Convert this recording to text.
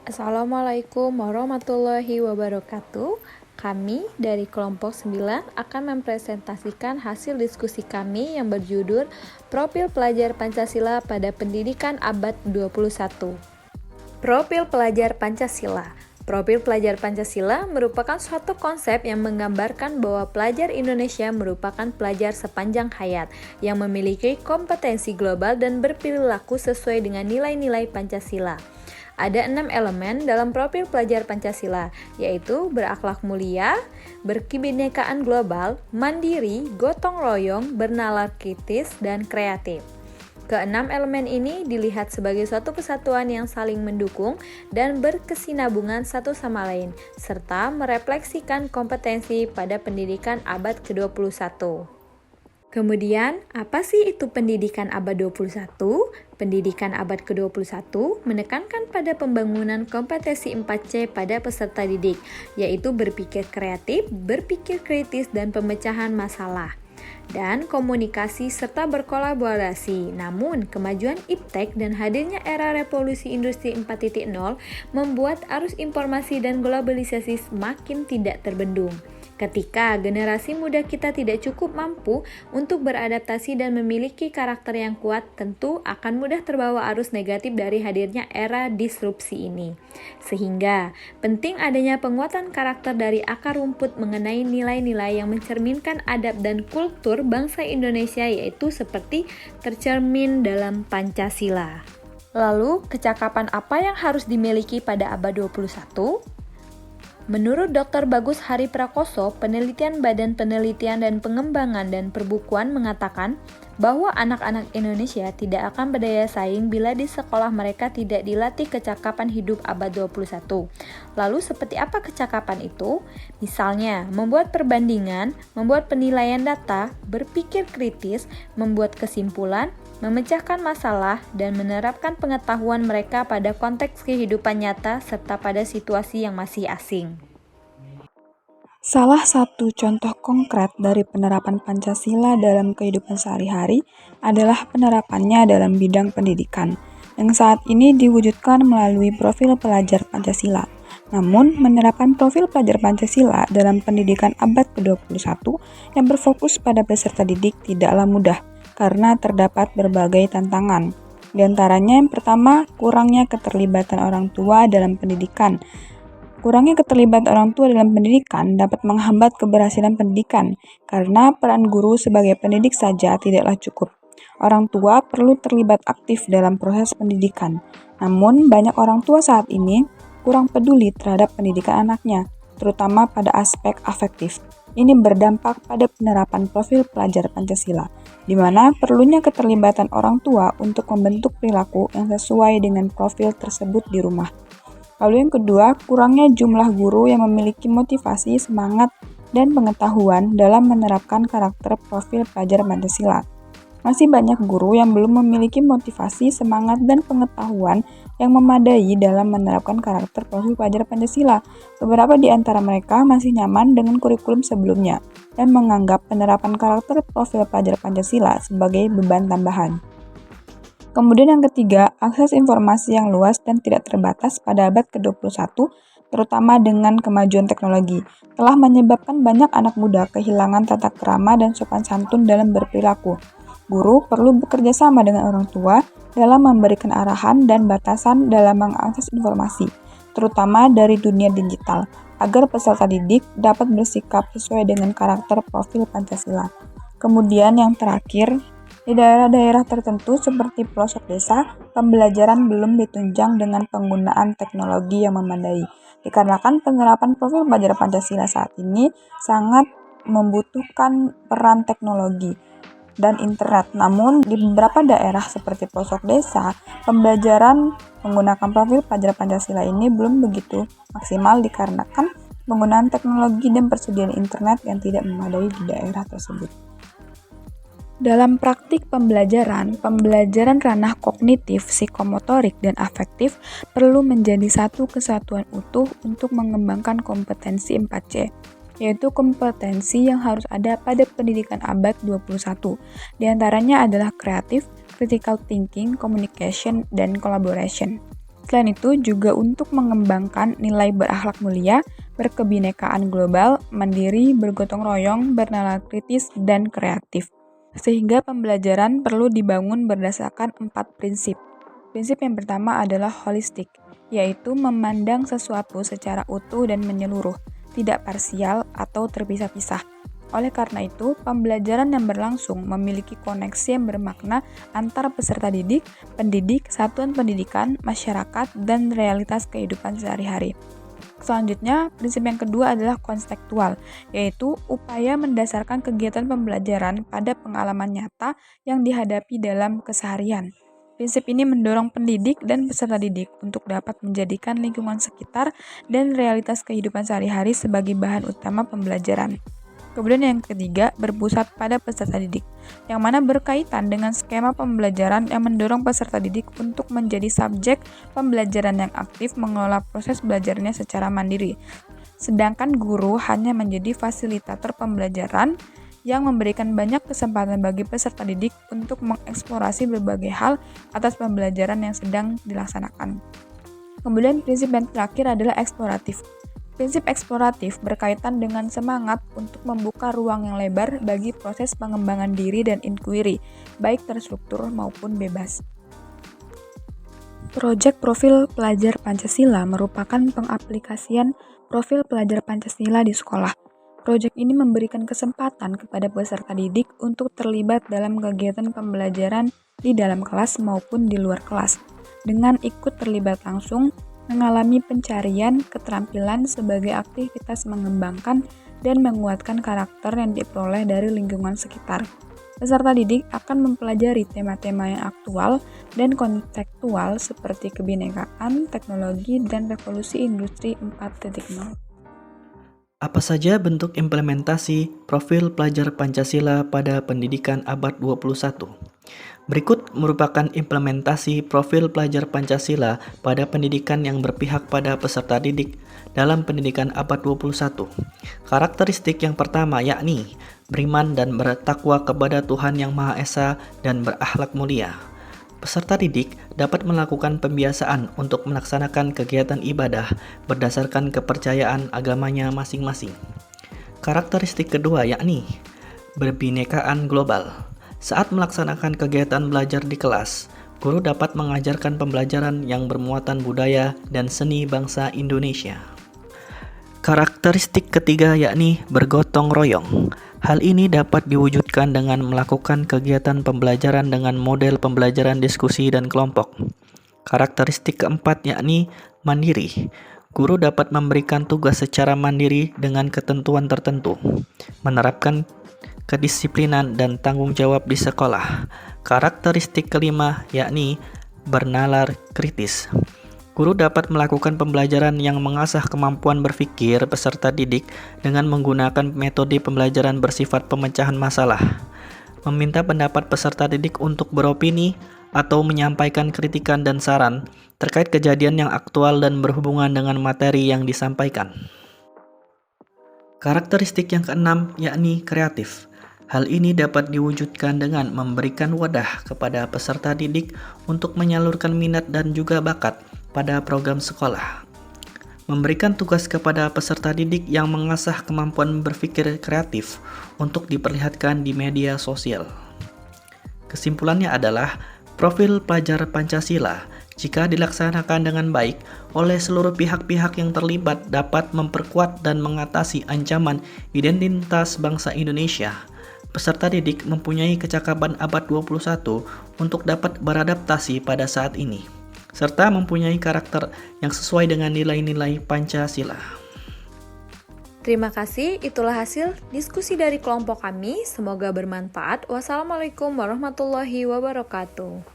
Assalamualaikum warahmatullahi wabarakatuh. Kami dari kelompok 9 akan mempresentasikan hasil diskusi kami yang berjudul Profil Pelajar Pancasila pada Pendidikan Abad 21. Profil Pelajar Pancasila. Profil pelajar Pancasila merupakan suatu konsep yang menggambarkan bahwa pelajar Indonesia merupakan pelajar sepanjang hayat yang memiliki kompetensi global dan berperilaku sesuai dengan nilai-nilai Pancasila. Ada 6 elemen dalam profil pelajar Pancasila, yaitu berakhlak mulia, berkebinekaan global, mandiri, gotong royong, bernalar kritis, dan kreatif. Keenam elemen ini dilihat sebagai suatu kesatuan yang saling mendukung dan berkesinambungan satu sama lain, serta merefleksikan kompetensi pada pendidikan abad ke-21. Kemudian, apa sih itu pendidikan abad 21? Pendidikan abad ke-21 menekankan pada pembangunan kompetensi 4C pada peserta didik, yaitu berpikir kreatif, berpikir kritis, dan pemecahan masalah, dan komunikasi serta berkolaborasi. Namun, kemajuan iptek dan hadirnya era revolusi industri 4.0 membuat arus informasi dan globalisasi semakin tidak terbendung. Ketika generasi muda kita tidak cukup mampu untuk beradaptasi dan memiliki karakter yang kuat, tentu akan mudah terbawa arus negatif dari hadirnya era disrupsi ini. Sehingga, penting adanya penguatan karakter dari akar rumput mengenai nilai-nilai yang mencerminkan adab dan kultur bangsa Indonesia, yaitu seperti tercermin dalam Pancasila. Lalu, kecakapan apa yang harus dimiliki pada abad 21? Menurut Dr. Bagus Hari Prakoso, penelitian Badan Penelitian dan Pengembangan dan Perbukuan mengatakan bahwa anak-anak Indonesia tidak akan berdaya saing bila di sekolah mereka tidak dilatih kecakapan hidup abad 21. Lalu seperti apa kecakapan itu? Misalnya, membuat perbandingan, membuat penilaian data, berpikir kritis, membuat kesimpulan, memecahkan masalah, dan menerapkan pengetahuan mereka pada konteks kehidupan nyata serta pada situasi yang masih asing. Salah satu contoh konkret dari penerapan Pancasila dalam kehidupan sehari-hari adalah penerapannya dalam bidang pendidikan, yang saat ini diwujudkan melalui profil pelajar Pancasila. Namun, menerapkan profil pelajar Pancasila dalam pendidikan abad ke-21 yang berfokus pada peserta didik tidaklah mudah, karena terdapat berbagai tantangan. Di antaranya yang pertama, kurangnya keterlibatan orang tua dalam pendidikan. Kurangnya keterlibatan orang tua dalam pendidikan dapat menghambat keberhasilan pendidikan, karena peran guru sebagai pendidik saja tidaklah cukup. Orang tua perlu terlibat aktif dalam proses pendidikan. Namun, banyak orang tua saat ini kurang peduli terhadap pendidikan anaknya, terutama pada aspek afektif. Ini berdampak pada penerapan profil pelajar Pancasila, di mana perlunya keterlibatan orang tua untuk membentuk perilaku yang sesuai dengan profil tersebut di rumah. Lalu yang kedua, kurangnya jumlah guru yang memiliki motivasi, semangat, dan pengetahuan dalam menerapkan karakter profil pelajar Pancasila. Masih banyak guru yang belum memiliki motivasi, semangat, dan pengetahuan yang memadai dalam menerapkan karakter profil pelajar Pancasila. Beberapa di antara mereka masih nyaman dengan kurikulum sebelumnya dan menganggap penerapan karakter profil pelajar Pancasila sebagai beban tambahan. Kemudian yang ketiga, akses informasi yang luas dan tidak terbatas pada abad ke-21, terutama dengan kemajuan teknologi, telah menyebabkan banyak anak muda kehilangan tata krama dan sopan santun dalam berperilaku. Guru perlu bekerja sama dengan orang tua dalam memberikan arahan dan batasan dalam mengakses informasi, terutama dari dunia digital, agar peserta didik dapat bersikap sesuai dengan karakter profil Pancasila. Kemudian yang terakhir, di daerah-daerah tertentu seperti pelosok desa, pembelajaran belum ditunjang dengan penggunaan teknologi yang memadai. Dikarenakan penerapan profil pelajar Pancasila saat ini sangat membutuhkan peran teknologi dan internet. Namun, di beberapa daerah seperti pelosok desa, pembelajaran menggunakan profil pelajar Pancasila ini belum begitu maksimal dikarenakan penggunaan teknologi dan persediaan internet yang tidak memadai di daerah tersebut. Dalam praktik pembelajaran ranah kognitif, psikomotorik, dan afektif perlu menjadi satu kesatuan utuh untuk mengembangkan kompetensi 4C, yaitu kompetensi yang harus ada pada pendidikan abad 21. Di antaranya adalah kreatif, critical thinking, communication, dan collaboration. Selain itu juga untuk mengembangkan nilai berakhlak mulia, berkebinekaan global, mandiri, bergotong royong, bernalar kritis, dan kreatif. Sehingga pembelajaran perlu dibangun berdasarkan 4 prinsip. Prinsip yang pertama adalah holistik, yaitu memandang sesuatu secara utuh dan menyeluruh, tidak parsial atau terpisah-pisah. Oleh karena itu, pembelajaran yang berlangsung memiliki koneksi yang bermakna antar peserta didik, pendidik, satuan pendidikan, masyarakat, dan realitas kehidupan sehari-hari. Selanjutnya, prinsip yang kedua adalah konstekstual, yaitu upaya mendasarkan kegiatan pembelajaran pada pengalaman nyata yang dihadapi dalam keseharian. Prinsip ini mendorong pendidik dan peserta didik untuk dapat menjadikan lingkungan sekitar dan realitas kehidupan sehari-hari sebagai bahan utama pembelajaran. Kemudian yang ketiga, berpusat pada peserta didik, yang mana berkaitan dengan skema pembelajaran yang mendorong peserta didik untuk menjadi subjek pembelajaran yang aktif mengelola proses belajarnya secara mandiri. Sedangkan guru hanya menjadi fasilitator pembelajaran yang memberikan banyak kesempatan bagi peserta didik untuk mengeksplorasi berbagai hal atas pembelajaran yang sedang dilaksanakan. Kemudian prinsip yang terakhir adalah eksploratif. Prinsip eksploratif berkaitan dengan semangat untuk membuka ruang yang lebar bagi proses pengembangan diri dan inquiry, baik terstruktur maupun bebas. Proyek Profil Pelajar Pancasila merupakan pengaplikasian profil pelajar Pancasila di sekolah. Proyek ini memberikan kesempatan kepada peserta didik untuk terlibat dalam kegiatan pembelajaran di dalam kelas maupun di luar kelas, dengan ikut terlibat langsung, mengalami pencarian keterampilan sebagai aktivitas mengembangkan dan menguatkan karakter yang diperoleh dari lingkungan sekitar. Peserta didik akan mempelajari tema-tema yang aktual dan kontekstual seperti kebinekaan, teknologi, dan revolusi industri 4.0. Apa saja bentuk implementasi profil pelajar Pancasila pada pendidikan abad 21? Berikut merupakan implementasi profil pelajar Pancasila pada pendidikan yang berpihak pada peserta didik dalam pendidikan abad 21. Karakteristik yang pertama yakni beriman dan bertakwa kepada Tuhan Yang Maha Esa dan berakhlak mulia. Peserta didik dapat melakukan pembiasaan untuk melaksanakan kegiatan ibadah berdasarkan kepercayaan agamanya masing-masing. Karakteristik kedua yakni berbinekaan global. Saat melaksanakan kegiatan belajar di kelas, guru dapat mengajarkan pembelajaran yang bermuatan budaya dan seni bangsa Indonesia. Karakteristik ketiga yakni bergotong royong. Hal ini dapat diwujudkan dengan melakukan kegiatan pembelajaran dengan model pembelajaran diskusi dan kelompok. Karakteristik keempat yakni mandiri. Guru dapat memberikan tugas secara mandiri dengan ketentuan tertentu, menerapkan kedisiplinan dan tanggung jawab di sekolah. Karakteristik kelima yakni bernalar kritis. Guru dapat melakukan pembelajaran yang mengasah kemampuan berpikir peserta didik dengan menggunakan metode pembelajaran bersifat pemecahan masalah, meminta pendapat peserta didik untuk beropini atau menyampaikan kritikan dan saran terkait kejadian yang aktual dan berhubungan dengan materi yang disampaikan. Karakteristik yang keenam yakni kreatif. Hal ini dapat diwujudkan dengan memberikan wadah kepada peserta didik untuk menyalurkan minat dan juga bakat pada program sekolah. Memberikan tugas kepada peserta didik yang mengasah kemampuan berpikir kreatif untuk diperlihatkan di media sosial. Kesimpulannya adalah profil pelajar Pancasila jika dilaksanakan dengan baik oleh seluruh pihak-pihak yang terlibat dapat memperkuat dan mengatasi ancaman identitas bangsa Indonesia. Peserta didik mempunyai kecakapan abad 21 untuk dapat beradaptasi pada saat ini, serta mempunyai karakter yang sesuai dengan nilai-nilai Pancasila. Terima kasih, itulah hasil diskusi dari kelompok kami. Semoga bermanfaat. Wassalamualaikum warahmatullahi wabarakatuh.